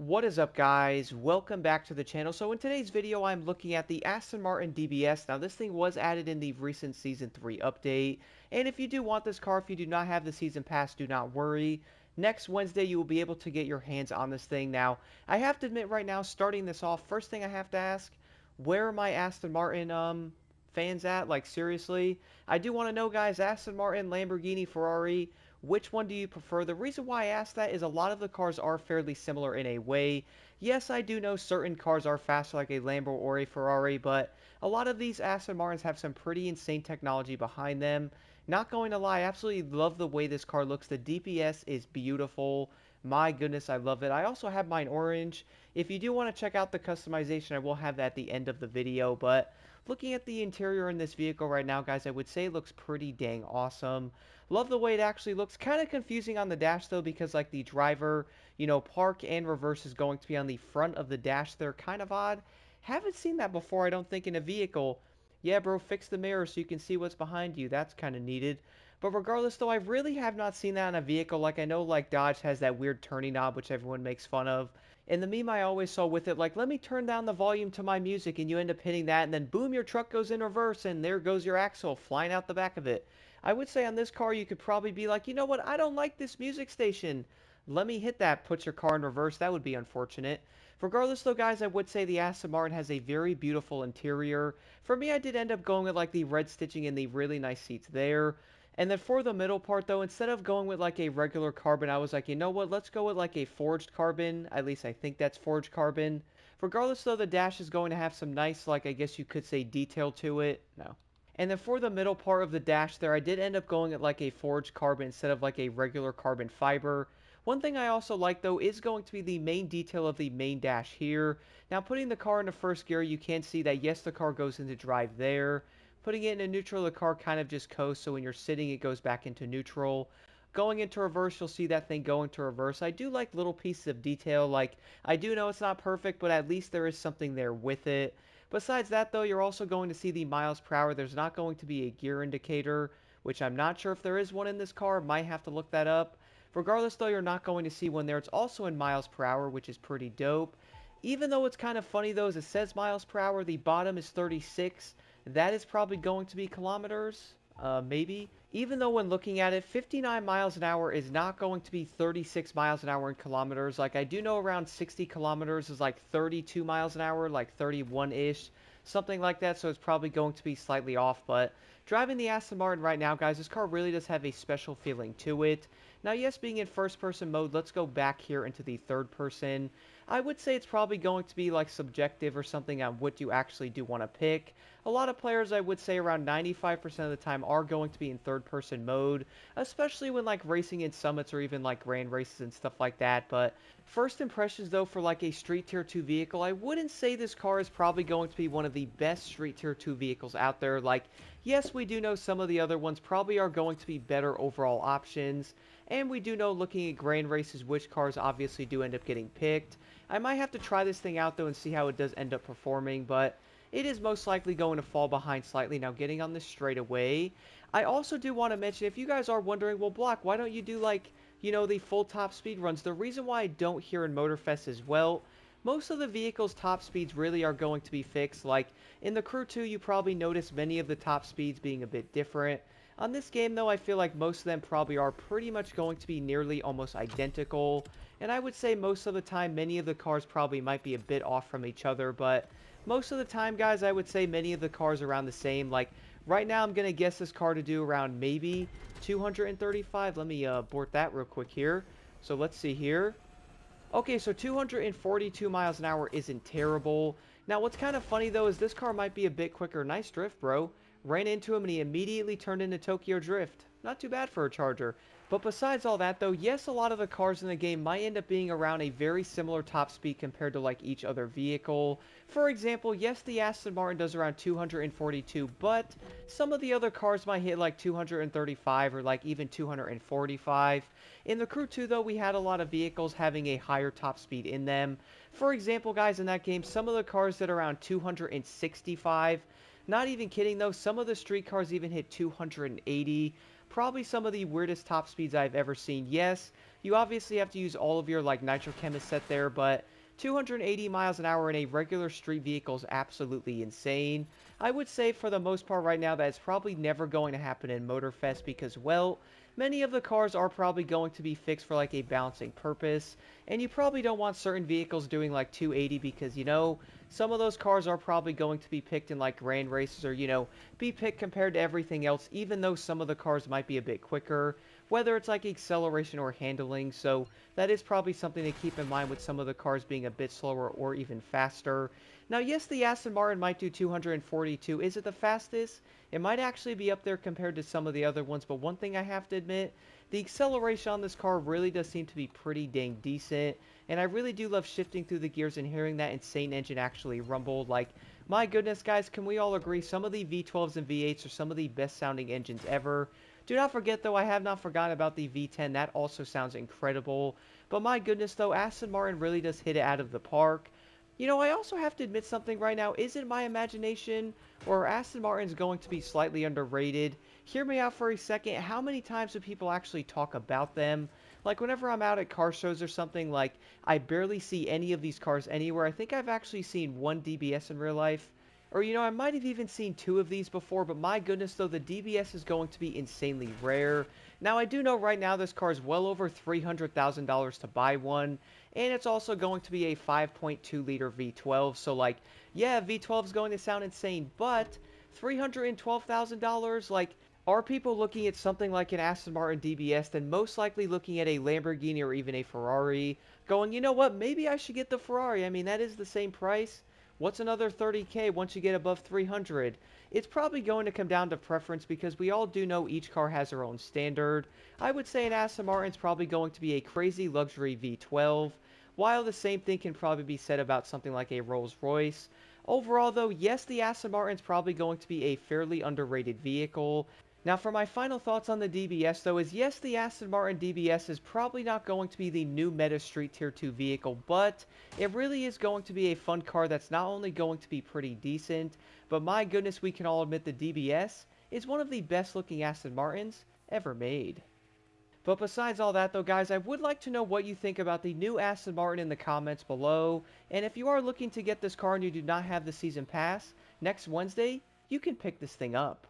What is up, guys? Welcome back to the channel. So in today's video I'm looking at the Aston Martin DBS. Now this thing was added in the recent Season 3 update, and if you do want this car, if you do not have the Season Pass, do not worry. Next Wednesday you will be able to get your hands on this thing. Now I have to admit right now, starting this off, first thing I have to ask, where are my Aston Martin fans at? Like, seriously? I do want to know, guys, Aston Martin, Lamborghini, Ferrari, which one do you prefer? The reason why I ask that is a lot of the cars are fairly similar in a way. Yes, I do know certain cars are faster like a Lambo or a Ferrari, but a lot of these Aston Martins have some pretty insane technology behind them. Not going to lie, I absolutely love the way this car looks. The DPS is beautiful. My goodness, I love it. I also have mine orange. If you do want to check out the customization, I will have that at the end of the video, but looking at the interior in this vehicle right now, guys, I would say it looks pretty dang awesome. Love the way it actually looks. Kind of confusing on the dash, though, because, like, the driver, park and reverse is going to be on the front of the dash there. Kind of odd. Haven't seen that before, I don't think, in a vehicle. Yeah, bro, fix the mirror so you can see what's behind you. That's kind of needed. But regardless, though, I really have not seen that in a vehicle. Like, I know, like, Dodge has that weird turning knob, which everyone makes fun of. And the meme I always saw with it, like, let me turn down the volume to my music, and you end up hitting that, and then boom, your truck goes in reverse, and there goes your axle flying out the back of it. I would say on this car, you could probably be like, you know what, I don't like this music station. Let me hit that, put your car in reverse. That would be unfortunate. Regardless, though, guys, I would say the Aston Martin has a very beautiful interior. For me, I did end up going with, like, the red stitching and the really nice seats there. And then for the middle part, though, instead of going with, like, a regular carbon, I was like, you know what, let's go with, like, a forged carbon. At least I think that's forged carbon. Regardless, though, the dash is going to have some nice, like, I guess you could say detail to it. No. And then for the middle part of the dash there, I did end up going at like a forged carbon instead of like a regular carbon fiber. One thing I also like, though, is going to be the main detail of the main dash here. Now, putting the car into first gear, you can see that yes, the car goes into drive there. Putting it into neutral, the car kind of just coasts, so when you're sitting, it goes back into neutral. Going into reverse, you'll see that thing go into reverse. I do like little pieces of detail, like, I do know it's not perfect, but at least there is something there with it. Besides that, though, you're also going to see the miles per hour. There's not going to be a gear indicator, which I'm not sure if there is one in this car. Might have to look that up. Regardless, though, you're not going to see one there. It's also in miles per hour, which is pretty dope. Even though it's kind of funny, though, as it says miles per hour, the bottom is 36. That is probably going to be kilometers, maybe. Even though when looking at it, 59 miles an hour is not going to be 36 miles an hour in kilometers. Like, I do know around 60 kilometers is like 32 miles an hour, like 31-ish, something like that, so it's probably going to be slightly off. But driving the Aston Martin right now, guys, this car really does have a special feeling to it. Now, yes, being in first-person mode, let's go back here into the third person. I would say it's probably going to be like subjective or something on what you actually do want to pick. A lot of players, I would say around 95% of the time, are going to be in third-person mode, especially when like racing in summits or even like grand races and stuff like that. But first impressions, though, for like a Street Tier 2 vehicle, I wouldn't say this car is probably going to be one of the best Street Tier 2 vehicles out there. Like, yes, we do know some of the other ones probably are going to be better overall options, and we do know, looking at grand races, which cars obviously do end up getting picked. I might have to try this thing out, though, and see how it does end up performing, but it is most likely going to fall behind slightly. Now, getting on this straight away, I also do want to mention, if you guys are wondering, well, Block, why don't you do, like, the full top speed runs? The reason why I don't here in Motorfest as well, most of the vehicle's top speeds really are going to be fixed. Like, in the Crew 2, you probably notice many of the top speeds being a bit different. On this game, though, I feel like most of them probably are pretty much going to be nearly almost identical. And I would say most of the time, many of the cars probably might be a bit off from each other, but most of the time, guys, I would say many of the cars are around the same. Like, right now, I'm going to guess this car to do around maybe 235. Let me abort that real quick here. So let's see here. Okay, so 242 miles an hour isn't terrible. Now, what's kind of funny, though, is this car might be a bit quicker. Nice drift, bro. Ran into him, and he immediately turned into Tokyo Drift. Not too bad for a Charger. But besides all that, though, yes, a lot of the cars in the game might end up being around a very similar top speed compared to, like, each other vehicle. For example, yes, the Aston Martin does around 242, but some of the other cars might hit, like, 235 or, like, even 245. In the Crew 2, though, we had a lot of vehicles having a higher top speed in them. For example, guys, in that game, some of the cars did around 265. Not even kidding though, some of the street cars even hit 280. Probably some of the weirdest top speeds I've ever seen. Yes, you obviously have to use all of your like nitrochemist set there, but 280 miles an hour in a regular street vehicle is absolutely insane. I would say for the most part right now that it's probably never going to happen in Motorfest because, well, many of the cars are probably going to be fixed for like a balancing purpose, and you probably don't want certain vehicles doing like 280 because, you know, some of those cars are probably going to be picked in like grand races or, you know, be picked compared to everything else, even though some of the cars might be a bit quicker, whether it's like acceleration or handling. So that is probably something to keep in mind with some of the cars being a bit slower or even faster. Now, yes, the Aston Martin might do 242. Is it the fastest? It might actually be up there compared to some of the other ones, but one thing I have to admit, the acceleration on this car really does seem to be pretty dang decent, and I really do love shifting through the gears and hearing that insane engine actually rumble. Like, my goodness, guys, can we all agree some of the V12s and V8s are some of the best sounding engines ever? Do not forget, though, I have not forgotten about the V10. That also sounds incredible. But my goodness, though, Aston Martin really does hit it out of the park. You know, I also have to admit something right now. Is it my imagination, or Aston Martin's going to be slightly underrated? Hear me out for a second. How many times do people actually talk about them? Like, whenever I'm out at car shows or something, like, I barely see any of these cars anywhere. I think I've actually seen one DBS in real life. Or, you know, I might have even seen two of these before, but my goodness, though, the DBS is going to be insanely rare. Now, I do know right now this car is well over $300,000 to buy one, and it's also going to be a 5.2-liter V12, so, like, yeah, V12 is going to sound insane, but $312,000, like, are people looking at something like an Aston Martin DBS than most likely looking at a Lamborghini or even a Ferrari, going, you know what, maybe I should get the Ferrari. I mean, that is the same price. What's another 30K once you get above 300? It's probably going to come down to preference because we all do know each car has their own standard. I would say an Aston Martin's probably going to be a crazy luxury V12, while the same thing can probably be said about something like a Rolls-Royce. Overall, though, yes, the Aston Martin's probably going to be a fairly underrated vehicle. Now, for my final thoughts on the DBS, though, is yes, the Aston Martin DBS is probably not going to be the new meta street tier 2 vehicle, but it really is going to be a fun car that's not only going to be pretty decent, but my goodness, we can all admit the DBS is one of the best looking Aston Martins ever made. But besides all that, though, guys, I would like to know what you think about the new Aston Martin in the comments below, and if you are looking to get this car and you do not have the season pass, next Wednesday, you can pick this thing up.